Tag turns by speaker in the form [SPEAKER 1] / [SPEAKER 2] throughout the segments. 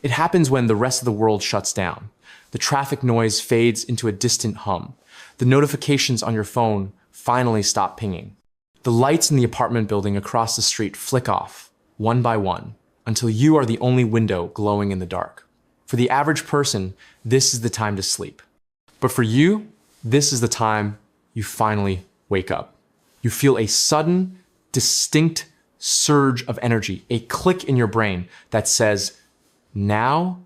[SPEAKER 1] It happens when the rest of the world shuts down. The traffic noise fades into a distant hum. The notifications on your phone finally stop pinging. The lights in the apartment building across the street flick off, one by one, until you are the only window glowing in the dark. For the average person, this is the time to sleep. But for you, this is the time you finally wake up. You feel a sudden, distinct surge of energy, a click in your brain that says, now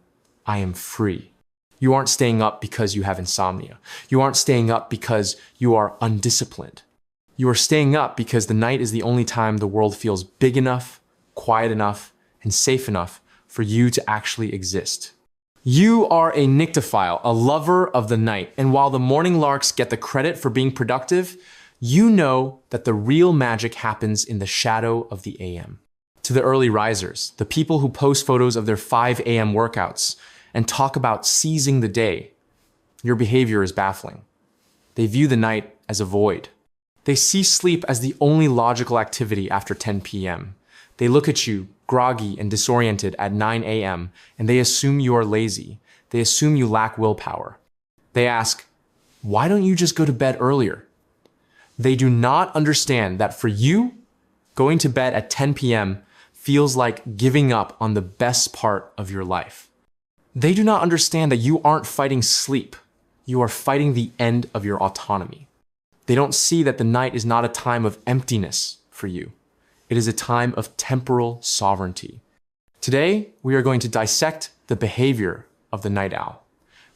[SPEAKER 1] I am free. You aren't staying up because you have insomnia. You aren't staying up because you are undisciplined. You are staying up because the night is the only time the world feels big enough, quiet enough, and safe enough for you to actually exist. You are a nyctophile, a lover of the night, and while the morning larks get the credit for being productive, you know that the real magic happens in the shadow of the AM. To the early risers, the people who post photos of their 5 a.m. workouts and talk about seizing the day, your behavior is baffling. They view the night as a void. They see sleep as the only logical activity after 10 p.m. They look at you, groggy and disoriented at 9 a.m., and they assume you are lazy. They assume you lack willpower. They ask, why don't you just go to bed earlier? They do not understand that for you, going to bed at 10 p.m. feels like giving up on the best part of your life. They do not understand that you aren't fighting sleep. You are fighting the end of your autonomy. They don't see that the night is not a time of emptiness for you. It is a time of temporal sovereignty. Today, we are going to dissect the behavior of the night owl.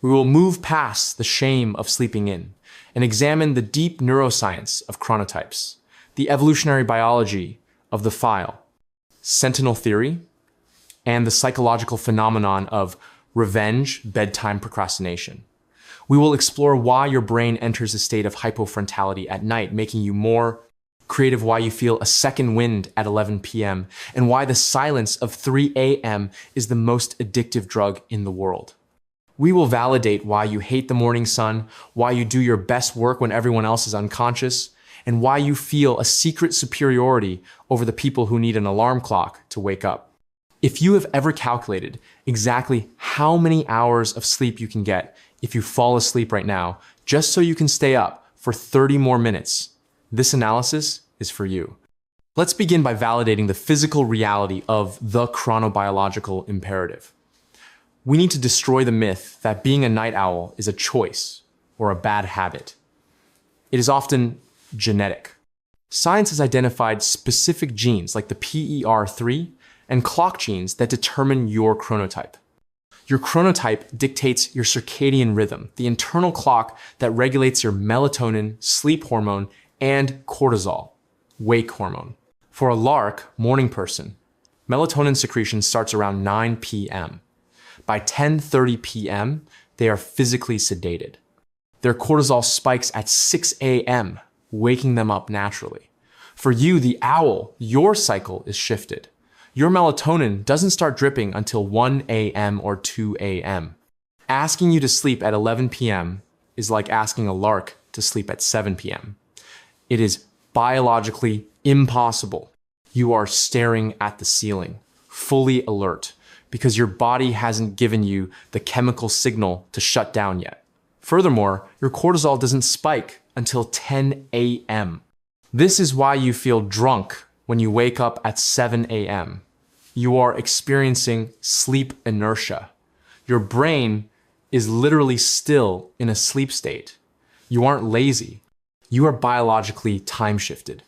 [SPEAKER 1] We will move past the shame of sleeping in and examine the deep neuroscience of chronotypes, the evolutionary biology of the file, sentinel theory, and the psychological phenomenon of revenge bedtime procrastination. We will explore why your brain enters a state of hypofrontality at night, making you more creative, why you feel a second wind at 11 p.m., and why the silence of 3 a.m. is the most addictive drug in the world. We will validate why you hate the morning sun, why you do your best work when everyone else is unconscious, and why you feel a secret superiority over the people who need an alarm clock to wake up. If you have ever calculated exactly how many hours of sleep you can get if you fall asleep right now, just so you can stay up for 30 more minutes, this analysis is for you. Let's begin by validating the physical reality of the chronobiological imperative. We need to destroy the myth that being a night owl is a choice or a bad habit. It is often genetic. Science has identified specific genes like the PER3 and clock genes that determine your chronotype. Your chronotype dictates your circadian rhythm, the internal clock that regulates your melatonin, sleep hormone, and cortisol, wake hormone. For a lark, morning person, melatonin secretion starts around 9 p.m. By 10:30 p.m., they are physically sedated. Their cortisol spikes at 6 a.m., waking them up naturally. For you, the owl, your cycle is shifted. Your melatonin doesn't start dripping until 1 a.m. or 2 a.m. Asking you to sleep at 11 p.m. is like asking a lark to sleep at 7 p.m. It is biologically impossible. You are staring at the ceiling, fully alert, because your body hasn't given you the chemical signal to shut down yet. Furthermore, your cortisol doesn't spike until 10 a.m. This is why you feel drunk when you wake up at 7 a.m. You are experiencing sleep inertia. Your brain is literally still in a sleep state. You aren't lazy. You are biologically time shifted.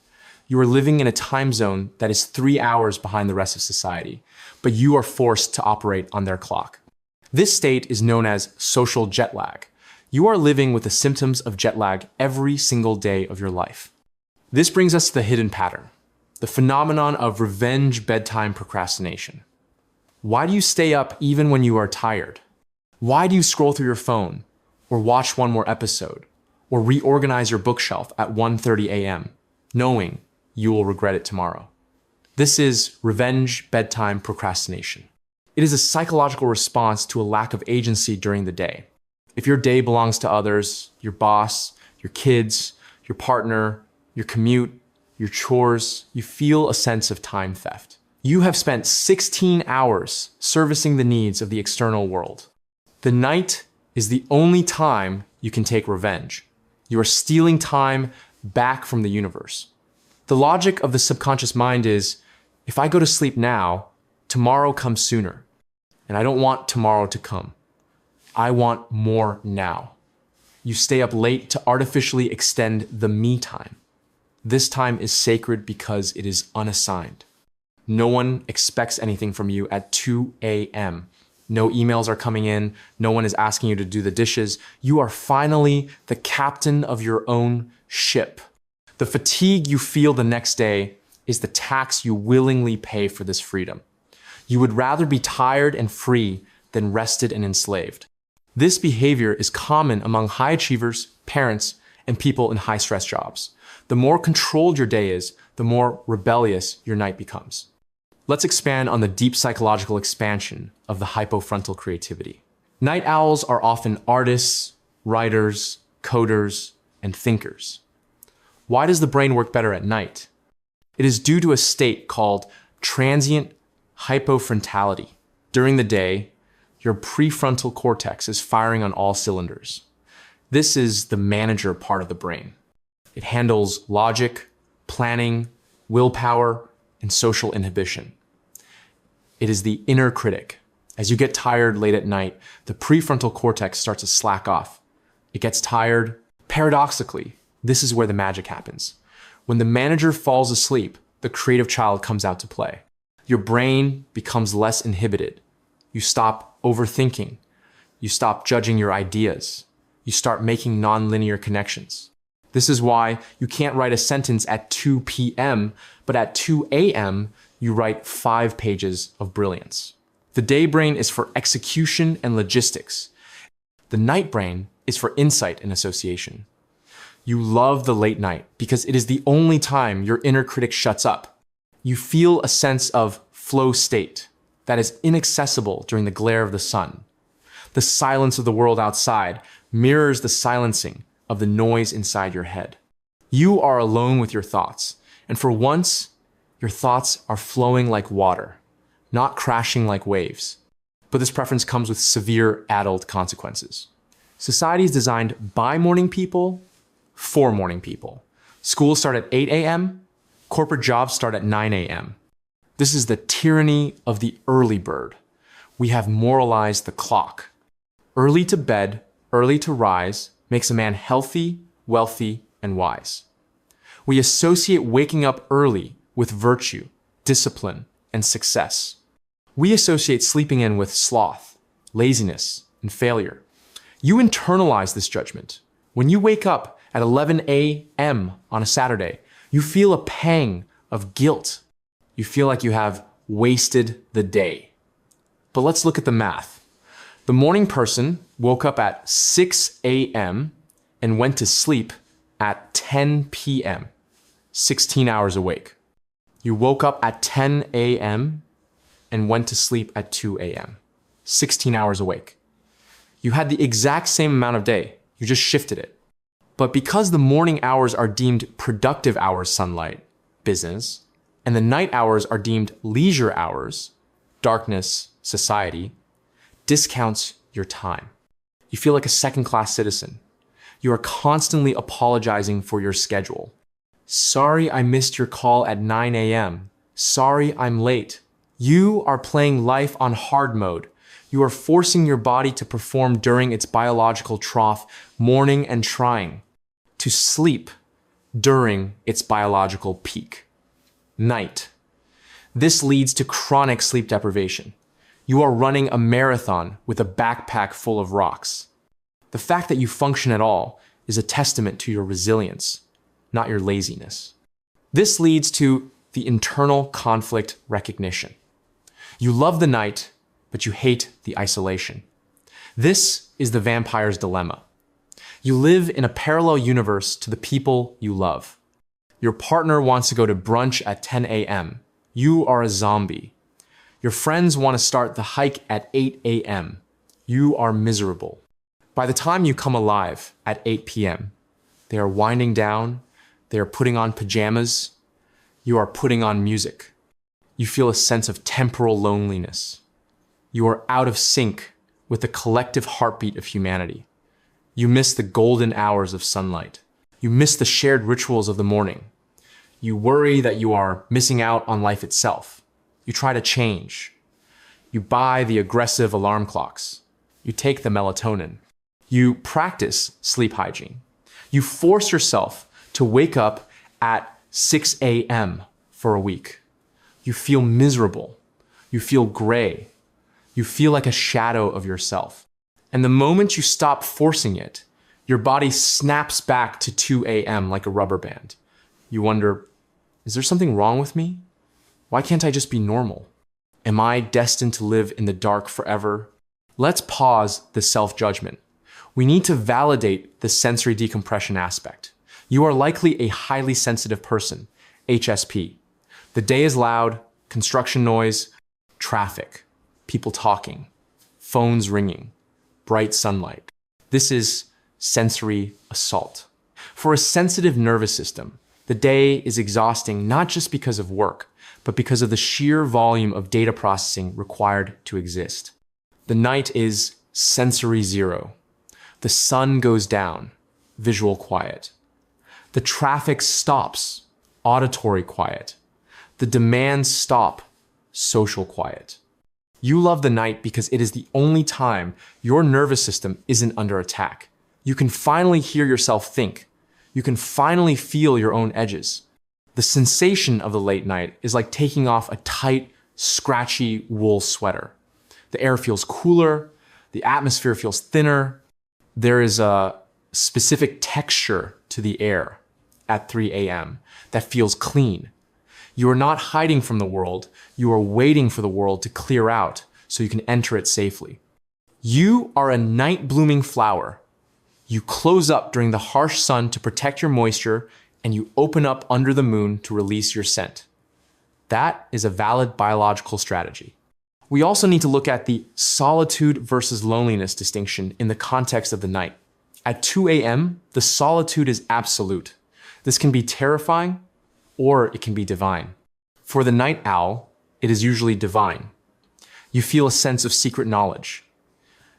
[SPEAKER 1] You are living in a time zone that is 3 hours behind the rest of society, but you are forced to operate on their clock. This state is known as social jet lag. You are living with the symptoms of jet lag every single day of your life. This brings us to the hidden pattern, the phenomenon of revenge bedtime procrastination. Why do you stay up even when you are tired? Why do you scroll through your phone, or watch one more episode, or reorganize your bookshelf at 1:30 a.m., knowing you will regret it tomorrow? This is revenge bedtime procrastination. It is a psychological response to a lack of agency during the day. If your day belongs to others, your boss, your kids, your partner, your commute, your chores, you feel a sense of time theft. You have spent 16 hours servicing the needs of the external world. The night is the only time you can take revenge. You are stealing time back from the universe. The logic of the subconscious mind is, if I go to sleep now, tomorrow comes sooner. And I don't want tomorrow to come. I want more now. You stay up late to artificially extend the me time. This time is sacred because it is unassigned. No one expects anything from you at 2 a.m. No emails are coming in. No one is asking you to do the dishes. You are finally the captain of your own ship. The fatigue you feel the next day is the tax you willingly pay for this freedom. You would rather be tired and free than rested and enslaved. This behavior is common among high achievers, parents, and people in high-stress jobs. The more controlled your day is, the more rebellious your night becomes. Let's expand on the deep psychological expansion of the hypofrontal creativity. Night owls are often artists, writers, coders, and thinkers. Why does the brain work better at night? It is due to a state called transient hypofrontality. During the day, your prefrontal cortex is firing on all cylinders. This is the manager part of the brain. It handles logic, planning, willpower, and social inhibition. It is the inner critic. As you get tired late at night, the prefrontal cortex starts to slack off. It gets tired. Paradoxically, this is where the magic happens. When the manager falls asleep, the creative child comes out to play. Your brain becomes less inhibited. You stop overthinking. You stop judging your ideas. You start making nonlinear connections. This is why you can't write a sentence at 2 p.m., but at 2 a.m., you write 5 pages of brilliance. The day brain is for execution and logistics. The night brain is for insight and association. You love the late night because it is the only time your inner critic shuts up. You feel a sense of flow state that is inaccessible during the glare of the sun. The silence of the world outside mirrors the silencing of the noise inside your head. You are alone with your thoughts, and for once, your thoughts are flowing like water, not crashing like waves. But this preference comes with severe adult consequences. Society is designed by morning people for morning people. Schools start at 8 a.m., corporate jobs start at 9 a.m. This is the tyranny of the early bird. We have moralized the clock. Early to bed, early to rise makes a man healthy, wealthy, and wise. We associate waking up early with virtue, discipline, and success. We associate sleeping in with sloth, laziness, and failure. You internalize this judgment. When you wake up at 11 a.m. on a Saturday, you feel a pang of guilt. You feel like you have wasted the day. But let's look at the math. The morning person woke up at 6 a.m. and went to sleep at 10 p.m., 16 hours awake. You woke up at 10 a.m. and went to sleep at 2 a.m., 16 hours awake. You had the exact same amount of day, you just shifted it. But because the morning hours are deemed productive hours, sunlight, business, and the night hours are deemed leisure hours, darkness, society, discounts your time. You feel like a second-class citizen. You are constantly apologizing for your schedule. Sorry I missed your call at 9 a.m. Sorry I'm late. You are playing life on hard mode. You are forcing your body to perform during its biological trough, morning and trying to sleep during its biological peak. Night. This leads to chronic sleep deprivation. You are running a marathon with a backpack full of rocks. The fact that you function at all is a testament to your resilience, not your laziness. This leads to the internal conflict recognition. You love the night, but you hate the isolation. This is the vampire's dilemma. You live in a parallel universe to the people you love. Your partner wants to go to brunch at 10 a.m. You are a zombie. Your friends want to start the hike at 8 a.m. You are miserable. By the time you come alive at 8 p.m., they are winding down, they are putting on pajamas, you are putting on music. You feel a sense of temporal loneliness. You are out of sync with the collective heartbeat of humanity. You miss the golden hours of sunlight. You miss the shared rituals of the morning. You worry that you are missing out on life itself. You try to change. You buy the aggressive alarm clocks. You take the melatonin. You practice sleep hygiene. You force yourself to wake up at 6 a.m. for a week. You feel miserable. You feel gray. You feel like a shadow of yourself. And the moment you stop forcing it, your body snaps back to 2 a.m. like a rubber band. You wonder, is there something wrong with me? Why can't I just be normal? Am I destined to live in the dark forever? Let's pause the self-judgment. We need to validate the sensory decompression aspect. You are likely a highly sensitive person, HSP. The day is loud, construction noise, traffic, people talking, phones ringing, bright sunlight. This is sensory assault. For a sensitive nervous system, the day is exhausting not just because of work, but because of the sheer volume of data processing required to exist. The night is sensory zero. The sun goes down, visual quiet. The traffic stops, auditory quiet. The demands stop, social quiet. You love the night because it is the only time your nervous system isn't under attack. You can finally hear yourself think. You can finally feel your own edges. The sensation of the late night is like taking off a tight, scratchy wool sweater. The air feels cooler. The atmosphere feels thinner. There is a specific texture to the air at 3 a.m. that feels clean. You are not hiding from the world. You are waiting for the world to clear out so you can enter it safely. You are a night-blooming flower. You close up during the harsh sun to protect your moisture, and you open up under the moon to release your scent. That is a valid biological strategy. We also need to look at the solitude versus loneliness distinction in the context of the night. At 2 a.m., the solitude is absolute. This can be terrifying, or it can be divine. For the night owl, it is usually divine. You feel a sense of secret knowledge.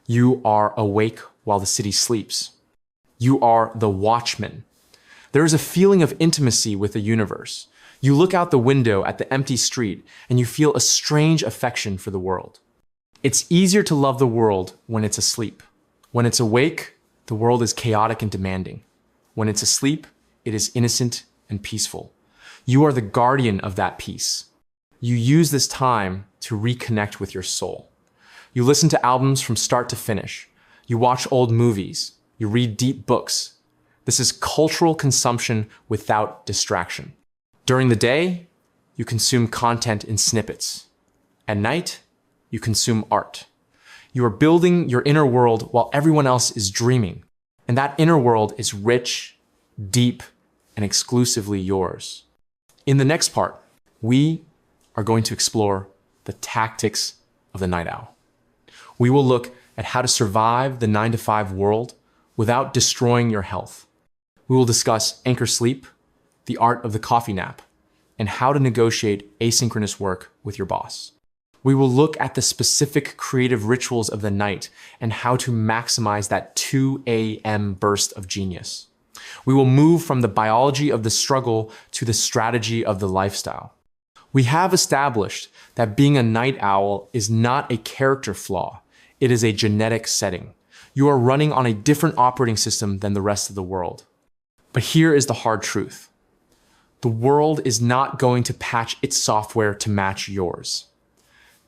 [SPEAKER 1] You are awake while the city sleeps. You are the watchman. There is a feeling of intimacy with the universe. You look out the window at the empty street and you feel a strange affection for the world. It's easier to love the world when it's asleep. When it's awake, the world is chaotic and demanding. When it's asleep, it is innocent and peaceful. You are the guardian of that peace. You use this time to reconnect with your soul. You listen to albums from start to finish. You watch old movies. You read deep books. This is cultural consumption without distraction. During the day, you consume content in snippets. At night, you consume art. You are building your inner world while everyone else is dreaming. And that inner world is rich, deep, and exclusively yours. In the next part, we are going to explore the tactics of the night owl. We will look at how to survive the 9-to-5 world without destroying your health. We will discuss anchor sleep, the art of the coffee nap, and how to negotiate asynchronous work with your boss. We will look at the specific creative rituals of the night and how to maximize that 2 a.m. burst of genius. We will move from the biology of the struggle to the strategy of the lifestyle. We have established that being a night owl is not a character flaw. It is a genetic setting. You are running on a different operating system than the rest of the world. But here is the hard truth. The world is not going to patch its software to match yours.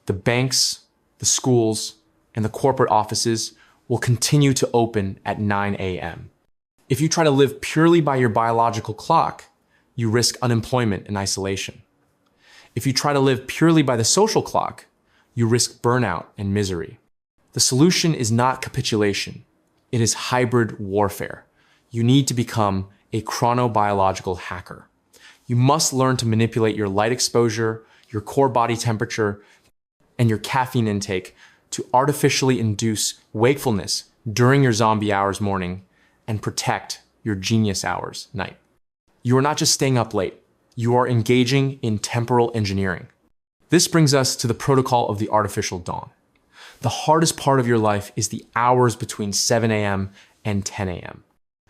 [SPEAKER 1] The banks, the schools, and the corporate offices will continue to open at 9 a.m. If you try to live purely by your biological clock, you risk unemployment and isolation. If you try to live purely by the social clock, you risk burnout and misery. The solution is not capitulation. It is hybrid warfare. You need to become a chronobiological hacker. You must learn to manipulate your light exposure, your core body temperature, and your caffeine intake to artificially induce wakefulness during your zombie hours morning and protect your genius hours night. You are not just staying up late. You are engaging in temporal engineering. This brings us to the protocol of the artificial dawn. The hardest part of your life is the hours between 7 a.m. and 10 a.m.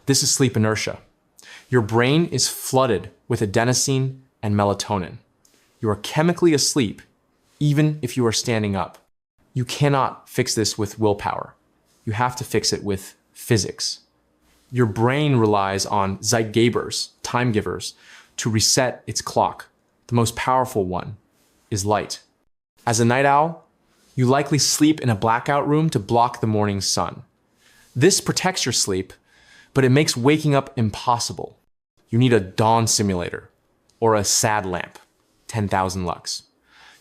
[SPEAKER 1] This is sleep inertia. Your brain is flooded with adenosine and melatonin. You are chemically asleep, even if you are standing up. You cannot fix this with willpower. You have to fix it with physics. Your brain relies on Zeitgebers, time givers, to reset its clock. The most powerful one is light. As a night owl, you likely sleep in a blackout room to block the morning sun. This protects your sleep, but it makes waking up impossible. You need a dawn simulator or a SAD lamp, 10,000 lux.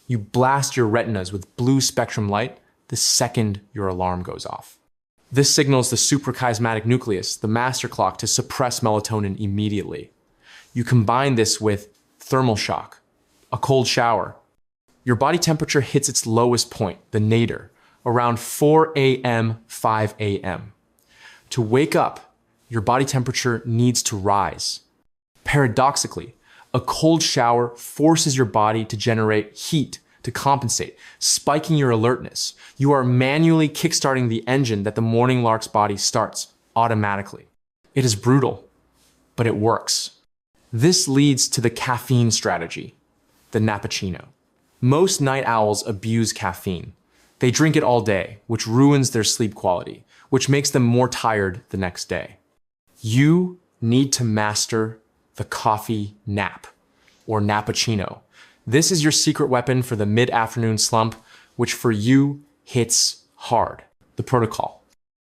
[SPEAKER 1] You blast your retinas with blue spectrum light the second your alarm goes off. This signals the suprachiasmatic nucleus, the master clock, to suppress melatonin immediately. You combine this with thermal shock, a cold shower. Your body temperature hits its lowest point, the nadir, around 4 a.m., 5 a.m. To wake up, your body temperature needs to rise. Paradoxically, a cold shower forces your body to generate heat to compensate, spiking your alertness. You are manually kickstarting the engine that the morning lark's body starts automatically. It is brutal, but it works. This leads to the caffeine strategy, the nappuccino. Most night owls abuse caffeine. They drink it all day, which ruins their sleep quality, which makes them more tired the next day. You need to master the coffee nap, or nappuccino. This is your secret weapon for the mid-afternoon slump, which for you hits hard. The protocol.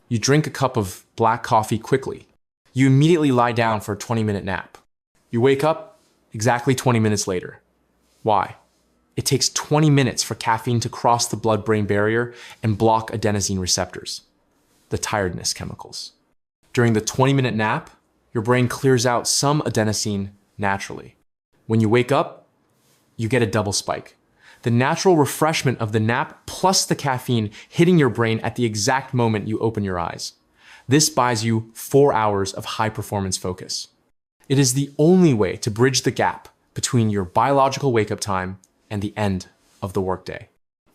[SPEAKER 1] You drink a cup of black coffee quickly. You immediately lie down for a 20-minute nap. You wake up exactly 20 minutes later. Why? It takes 20 minutes for caffeine to cross the blood-brain barrier and block adenosine receptors, the tiredness chemicals. During the 20-minute nap, your brain clears out some adenosine naturally. When you wake up, you get a double spike. The natural refreshment of the nap plus the caffeine hitting your brain at the exact moment you open your eyes. This buys you 4 hours of high-performance focus. It is the only way to bridge the gap between your biological wake-up time and the end of the workday.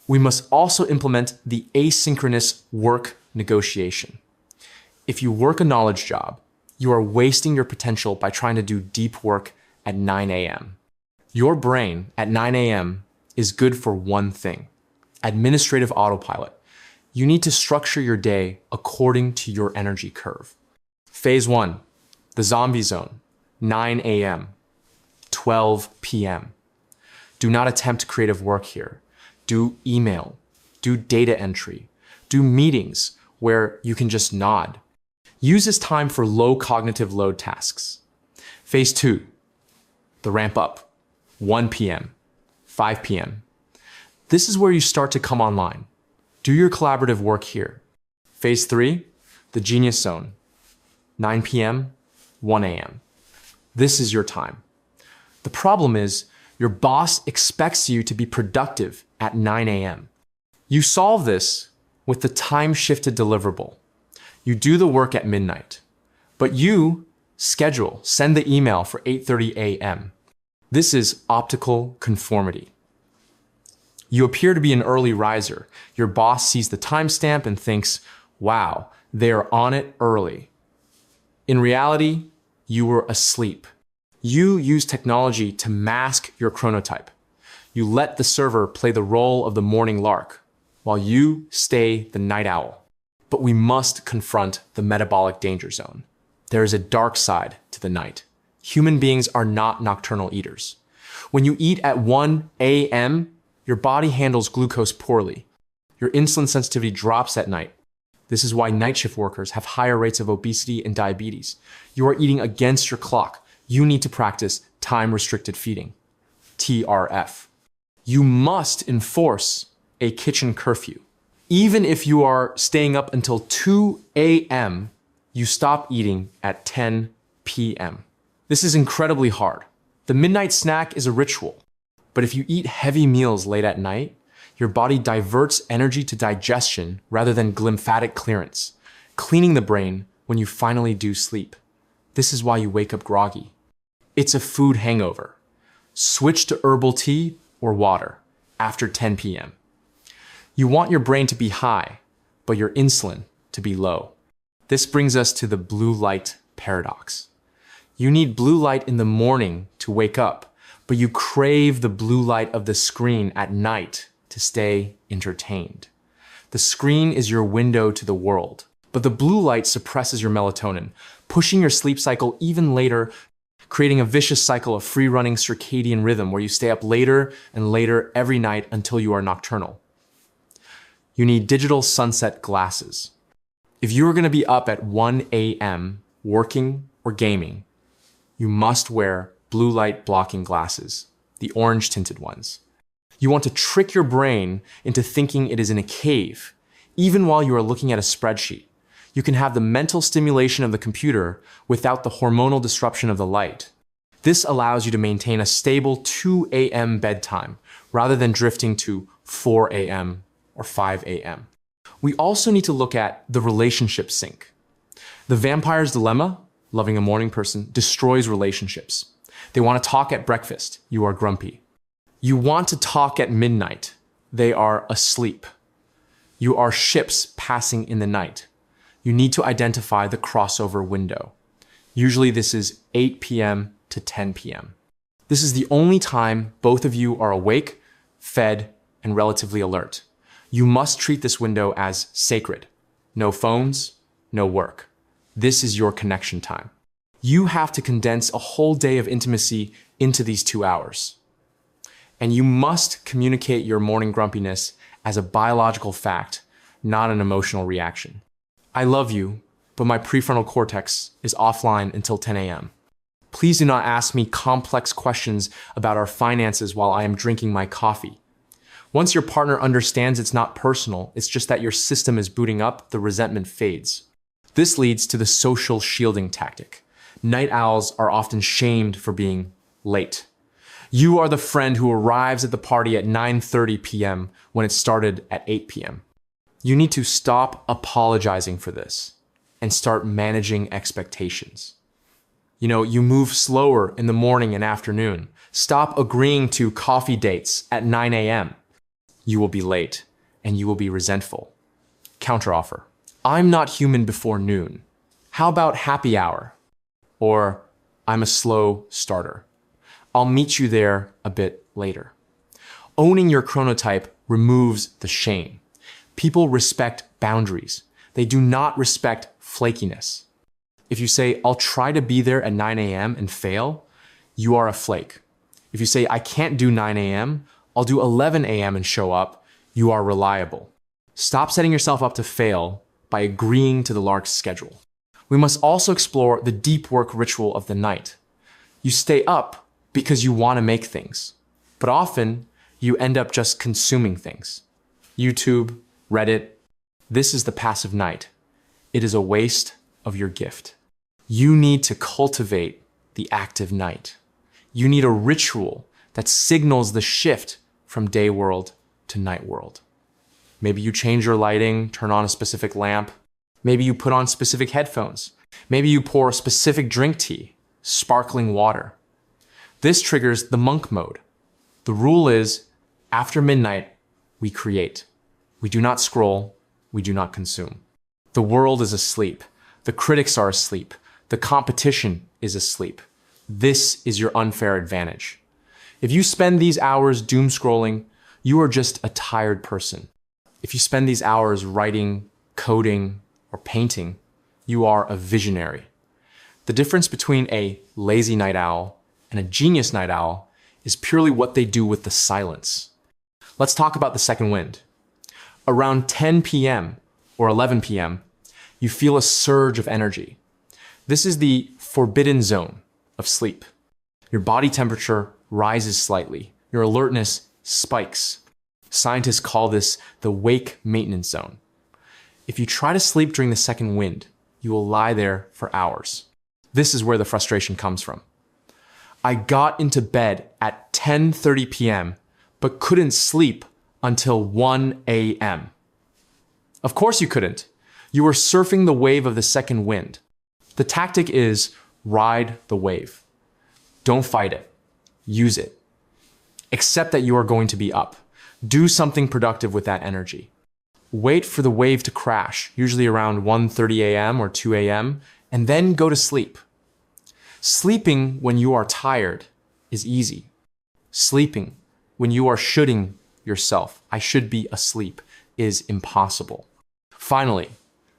[SPEAKER 1] We must also implement the asynchronous work negotiation. If you work a knowledge job, you are wasting your potential by trying to do deep work at 9 a.m. Your brain at 9 a.m. is good for one thing: administrative autopilot. You need to structure your day according to your energy curve. Phase 1, the zombie zone, 9 a.m., 12 p.m. Do not attempt creative work here. Do email, do data entry, do meetings where you can just nod. Use this time for low cognitive load tasks. Phase 2, the ramp up, 1 p.m., 5 p.m. This is where you start to come online. Do your collaborative work here. Phase 3, the genius zone, 9 p.m., 1 a.m. This is your time. The problem is, your boss expects you to be productive at 9 a.m. You solve this with the time-shifted deliverable. You do the work at midnight, but you send the email for 8:30 a.m. This is optical conformity. You appear to be an early riser. Your boss sees the timestamp and thinks, wow, they're on it early. In reality, you were asleep. You use technology to mask your chronotype. You let the server play the role of the morning lark, while you stay the night owl. But we must confront the metabolic danger zone. There is a dark side to the night. Human beings are not nocturnal eaters. When you eat at 1 a.m., your body handles glucose poorly. Your insulin sensitivity drops at night. This is why night shift workers have higher rates of obesity and diabetes. You are eating against your clock. You need to practice time-restricted feeding, TRF. You must enforce a kitchen curfew. Even if you are staying up until 2 a.m., you stop eating at 10 p.m. This is incredibly hard. The midnight snack is a ritual, but if you eat heavy meals late at night, your body diverts energy to digestion rather than glymphatic clearance, cleaning the brain when you finally do sleep. This is why you wake up groggy. It's a food hangover. Switch to herbal tea or water. after 10 p.m. You want your brain to be high, but your insulin to be low. This brings us to the blue light paradox. You need blue light in the morning to wake up, but you crave the blue light of the screen at night to stay entertained. The screen is your window to the world, but the blue light suppresses your melatonin, pushing your sleep cycle even later, creating a vicious cycle of free-running circadian rhythm where you stay up later and later every night until you are nocturnal. You need digital sunset glasses. If you are going to be up at 1 a.m. working or gaming, you must wear blue light blocking glasses, the orange tinted ones. You want to trick your brain into thinking it is in a cave, even while you are looking at a spreadsheet. You can have the mental stimulation of the computer without the hormonal disruption of the light. This allows you to maintain a stable 2 a.m. bedtime rather than drifting to 4 a.m. or 5 a.m. We also need to look at the relationship sink. The vampire's dilemma, loving a morning person, destroys relationships. They want to talk at breakfast. You are grumpy. You want to talk at midnight. They are asleep. You are ships passing in the night. You need to identify the crossover window. Usually this is 8 p.m. to 10 p.m. This is the only time both of you are awake, fed, and relatively alert. You must treat this window as sacred. No phones, no work. This is your connection time. You have to condense a whole day of intimacy into these 2 hours. And you must communicate your morning grumpiness as a biological fact, not an emotional reaction. I love you, but my prefrontal cortex is offline until 10 a.m. Please do not ask me complex questions about our finances while I am drinking my coffee. Once your partner understands it's not personal, it's just that your system is booting up, the resentment fades. This leads to the social shielding tactic. Night owls are often shamed for being late. You are the friend who arrives at the party at 9:30 p.m. when it started at 8 p.m. You need to stop apologizing for this and start managing expectations. You move slower in the morning and afternoon. Stop agreeing to coffee dates at 9 a.m. You will be late and you will be resentful. Counteroffer. I'm not human before noon. How about happy hour? Or I'm a slow starter. I'll meet you there a bit later. Owning your chronotype removes the shame. People respect boundaries. They do not respect flakiness. If you say, I'll try to be there at 9 a.m. and fail, you are a flake. If you say, I can't do 9 a.m., I'll do 11 a.m. and show up, you are reliable. Stop setting yourself up to fail by agreeing to the lark's schedule. We must also explore the deep work ritual of the night. You stay up because you want to make things, but often you end up just consuming things. YouTube, Reddit, this is the passive night. It is a waste of your gift. You need to cultivate the active night. You need a ritual that signals the shift from day world to night world. Maybe you change your lighting, turn on a specific lamp. Maybe you put on specific headphones. Maybe you pour a specific drink tea, sparkling water. This triggers the monk mode. The rule is, after midnight, we create. We do not scroll. We do not consume. The world is asleep. The critics are asleep. The competition is asleep. This is your unfair advantage. If you spend these hours doom scrolling, you are just a tired person. If you spend these hours writing, coding, or painting, you are a visionary. The difference between a lazy night owl and a genius night owl is purely what they do with the silence. Let's talk about the second wind. Around 10 p.m. or 11 p.m., you feel a surge of energy. This is the forbidden zone of sleep. Your body temperature rises slightly. Your alertness spikes. Scientists call this the wake maintenance zone. If you try to sleep during the second wind, you will lie there for hours. This is where the frustration comes from. I got into bed at 10:30 p.m., but couldn't sleep until 1 a.m. Of course you couldn't. You were surfing the wave of the second wind. The tactic is ride the wave. Don't fight it. Use it. Accept that you are going to be up. Do something productive with that energy. Wait for the wave to crash, usually around 1:30 a.m. or 2 a.m., and then go to sleep. Sleeping when you are tired is easy. Sleeping when you are shoulding yourself, I should be asleep, is impossible. Finally,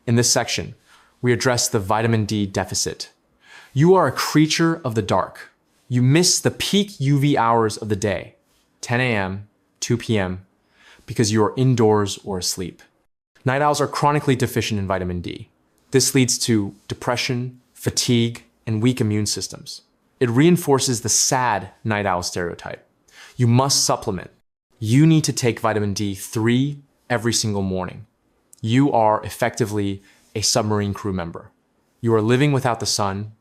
[SPEAKER 1] in this section, we address the vitamin D deficit. You are a creature of the dark. You miss the peak UV hours of the day, 10 a.m., 2 p.m., because you are indoors or asleep. Night owls are chronically deficient in vitamin D. This leads to depression, fatigue, and weak immune systems. It reinforces the sad night owl stereotype. You must supplement. You need to take vitamin D3 every single morning. You are effectively a submarine crew member. You are living without the sun.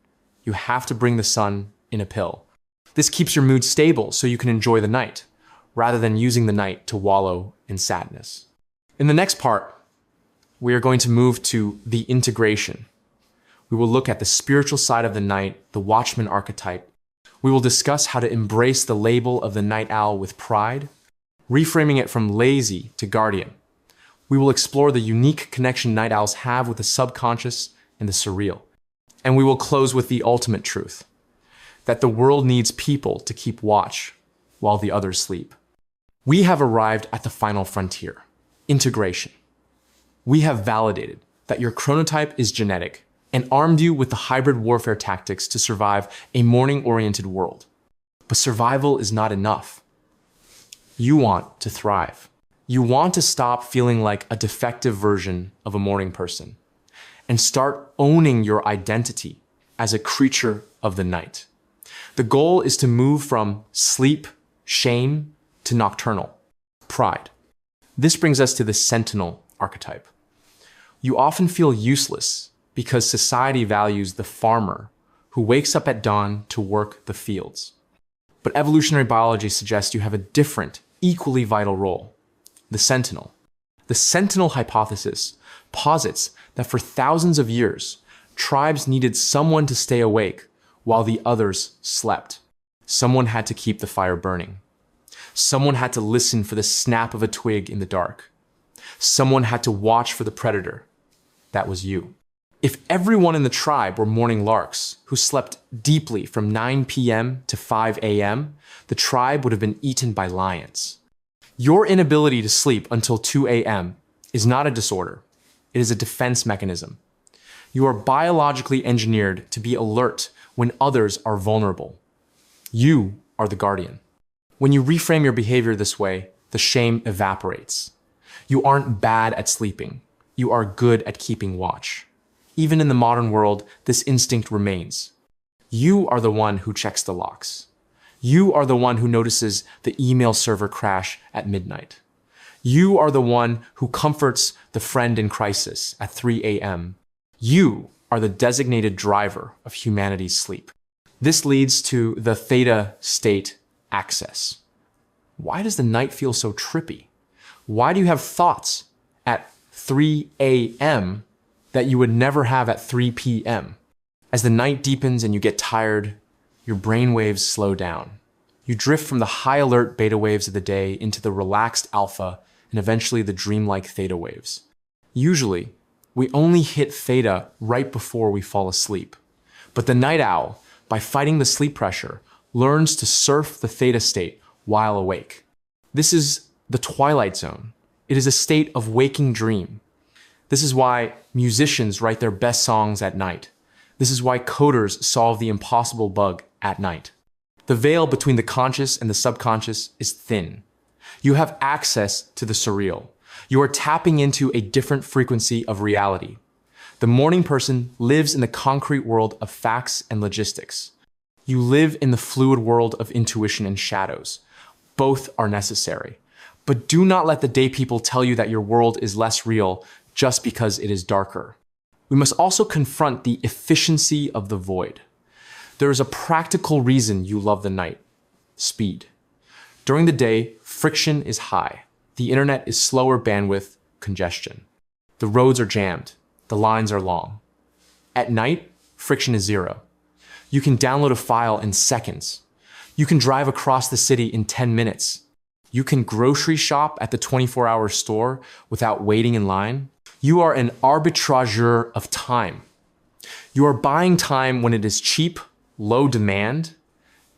[SPEAKER 1] You have to bring the sun in a pill. This keeps your mood stable so you can enjoy the night, rather than using the night to wallow in sadness. In the next part, we are going to move to the integration. We will look at the spiritual side of the night, the watchman archetype. We will discuss how to embrace the label of the night owl with pride, reframing it from lazy to guardian. We will explore the unique connection night owls have with the subconscious and the surreal. And we will close with the ultimate truth, that the world needs people to keep watch while the others sleep. We have arrived at the final frontier, integration. We have validated that your chronotype is genetic and armed you with the hybrid warfare tactics to survive a morning-oriented world. But survival is not enough. You want to thrive. You want to stop feeling like a defective version of a morning person and start owning your identity as a creature of the night. The goal is to move from sleep, shame, to nocturnal, pride. This brings us to the sentinel archetype. You often feel useless because society values the farmer who wakes up at dawn to work the fields. But evolutionary biology suggests you have a different, equally vital role, the sentinel. The sentinel hypothesis posits that for thousands of years, tribes needed someone to stay awake while the others slept. Someone had to keep the fire burning. Someone had to listen for the snap of a twig in the dark. Someone had to watch for the predator. That was you. If everyone in the tribe were morning larks who slept deeply from 9 p.m. to 5 a.m., the tribe would have been eaten by lions. Your inability to sleep until 2 a.m. is not a disorder. It is a defense mechanism. You are biologically engineered to be alert when others are vulnerable. You are the guardian. When you reframe your behavior this way, the shame evaporates. You aren't bad at sleeping. You are good at keeping watch. Even in the modern world, this instinct remains. You are the one who checks the locks. You are the one who notices the email server crash at midnight. You are the one who comforts the friend in crisis at 3 a.m. You are the designated driver of humanity's sleep. This leads to the theta state access. Why does the night feel so trippy? Why do you have thoughts at 3 a.m. that you would never have at 3 p.m.? As the night deepens and you get tired, your brain waves slow down. You drift from the high alert beta waves of the day into the relaxed alpha and eventually the dreamlike theta waves. Usually, we only hit theta right before we fall asleep. But the night owl, by fighting the sleep pressure, learns to surf the theta state while awake. This is the twilight zone. It is a state of waking dream. This is why musicians write their best songs at night. This is why coders solve the impossible bug at night. The veil between the conscious and the subconscious is thin. You have access to the surreal. You are tapping into a different frequency of reality. The morning person lives in the concrete world of facts and logistics. You live in the fluid world of intuition and shadows. Both are necessary. But do not let the day people tell you that your world is less real just because it is darker. We must also confront the efficiency of the void. There is a practical reason you love the night: speed. During the day, friction is high. The internet is slower bandwidth, congestion. The roads are jammed. The lines are long. At night, friction is zero. You can download a file in seconds. You can drive across the city in 10 minutes. You can grocery shop at the 24-hour store without waiting in line. You are an arbitrageur of time. You are buying time when it is cheap, low demand,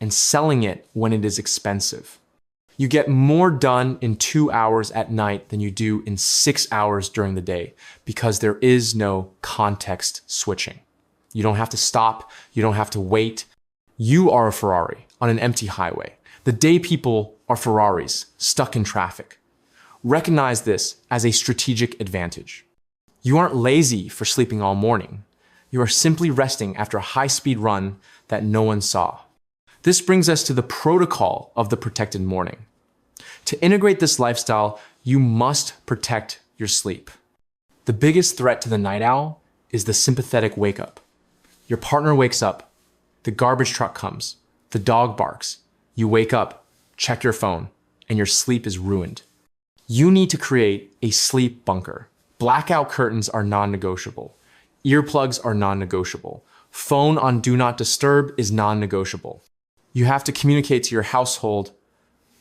[SPEAKER 1] and selling it when it is expensive. You get more done in 2 hours at night than you do in 6 hours during the day because there is no context switching. You don't have to stop. You don't have to wait. You are a Ferrari on an empty highway. The day people are Ferraris stuck in traffic. Recognize this as a strategic advantage. You aren't lazy for sleeping all morning. You are simply resting after a high-speed run that no one saw. This brings us to the protocol of the protected morning. To integrate this lifestyle, you must protect your sleep. The biggest threat to the night owl is the sympathetic wake-up. Your partner wakes up, the garbage truck comes, the dog barks, you wake up, check your phone, and your sleep is ruined. You need to create a sleep bunker. Blackout curtains are non-negotiable. Earplugs are non-negotiable. Phone on Do Not Disturb is non-negotiable. You have to communicate to your household,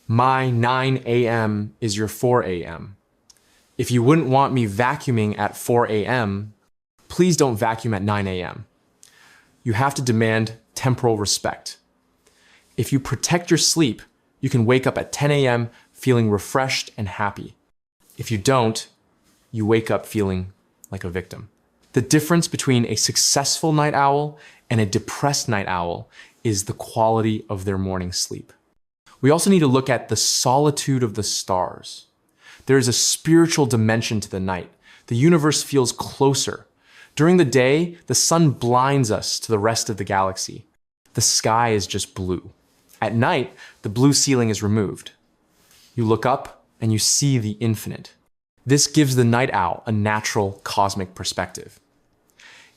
[SPEAKER 1] my 9 a.m. is your 4 a.m. If you wouldn't want me vacuuming at 4 a.m., please don't vacuum at 9 a.m. You have to demand temporal respect. If you protect your sleep, you can wake up at 10 a.m. feeling refreshed and happy. If you don't, you wake up feeling like a victim. The difference between a successful night owl and a depressed night owl is the quality of their morning sleep. We also need to look at the solitude of the stars. There is a spiritual dimension to the night. The universe feels closer. During the day, the sun blinds us to the rest of the galaxy. The sky is just blue. At night, the blue ceiling is removed. You look up and you see the infinite. This gives the night owl a natural cosmic perspective.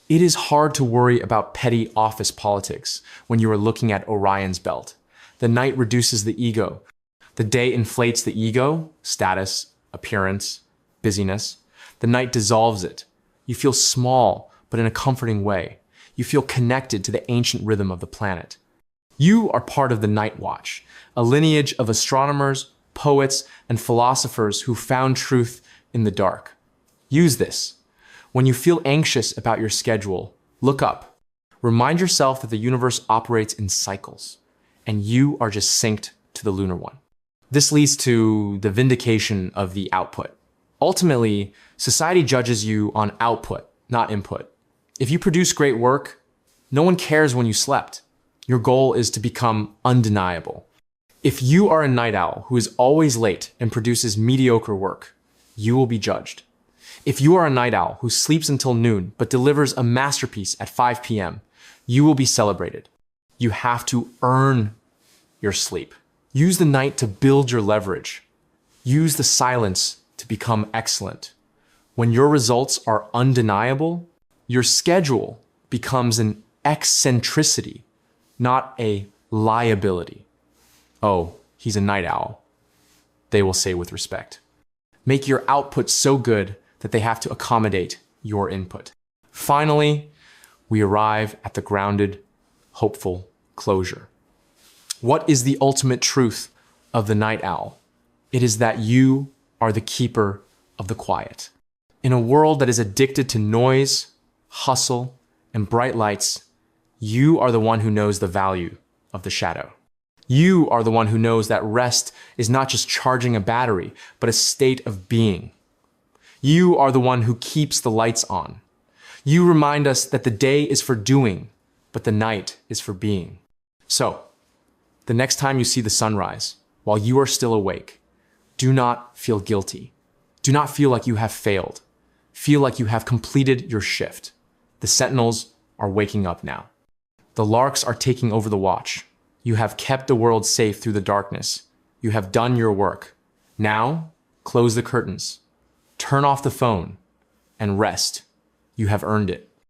[SPEAKER 1] It is hard to worry about petty office politics when you are looking at Orion's belt. The night reduces the ego. The day inflates the ego, status, appearance, busyness. The night dissolves it. You feel small, but in a comforting way. You feel connected to the ancient rhythm of the planet. You are part of the Night Watch, a lineage of astronomers, poets, and philosophers who found truth in the dark. Use this. When you feel anxious about your schedule, look up. Remind yourself that the universe operates in cycles, and you are just synced to the lunar one. This leads to the vindication of the output. Ultimately, society judges you on output, not input. If you produce great work, no one cares when you slept. Your goal is to become undeniable. If you are a night owl who is always late and produces mediocre work, you will be judged. If you are a night owl who sleeps until noon but delivers a masterpiece at 5 p.m., you will be celebrated. You have to earn your sleep. Use the night to build your leverage. Use the silence to become excellent. When your results are undeniable, your schedule becomes an eccentricity, not a liability. Oh, he's a night owl, they will say with respect. Make your output so good that they have to accommodate your input. Finally, we arrive at the grounded, hopeful closure. What is the ultimate truth of the night owl? It is that you are the keeper of the quiet. In a world that is addicted to noise, hustle, and bright lights, you are the one who knows the value of the shadow. You are the one who knows that rest is not just charging a battery, but a state of being. You are the one who keeps the lights on. You remind us that the day is for doing, but the night is for being. So, the next time you see the sunrise, while you are still awake, do not feel guilty. Do not feel like you have failed. Feel like you have completed your shift. The sentinels are waking up now. The larks are taking over the watch. You have kept the world safe through the darkness. You have done your work. Now, close the curtains. Turn off the phone and rest. You have earned it.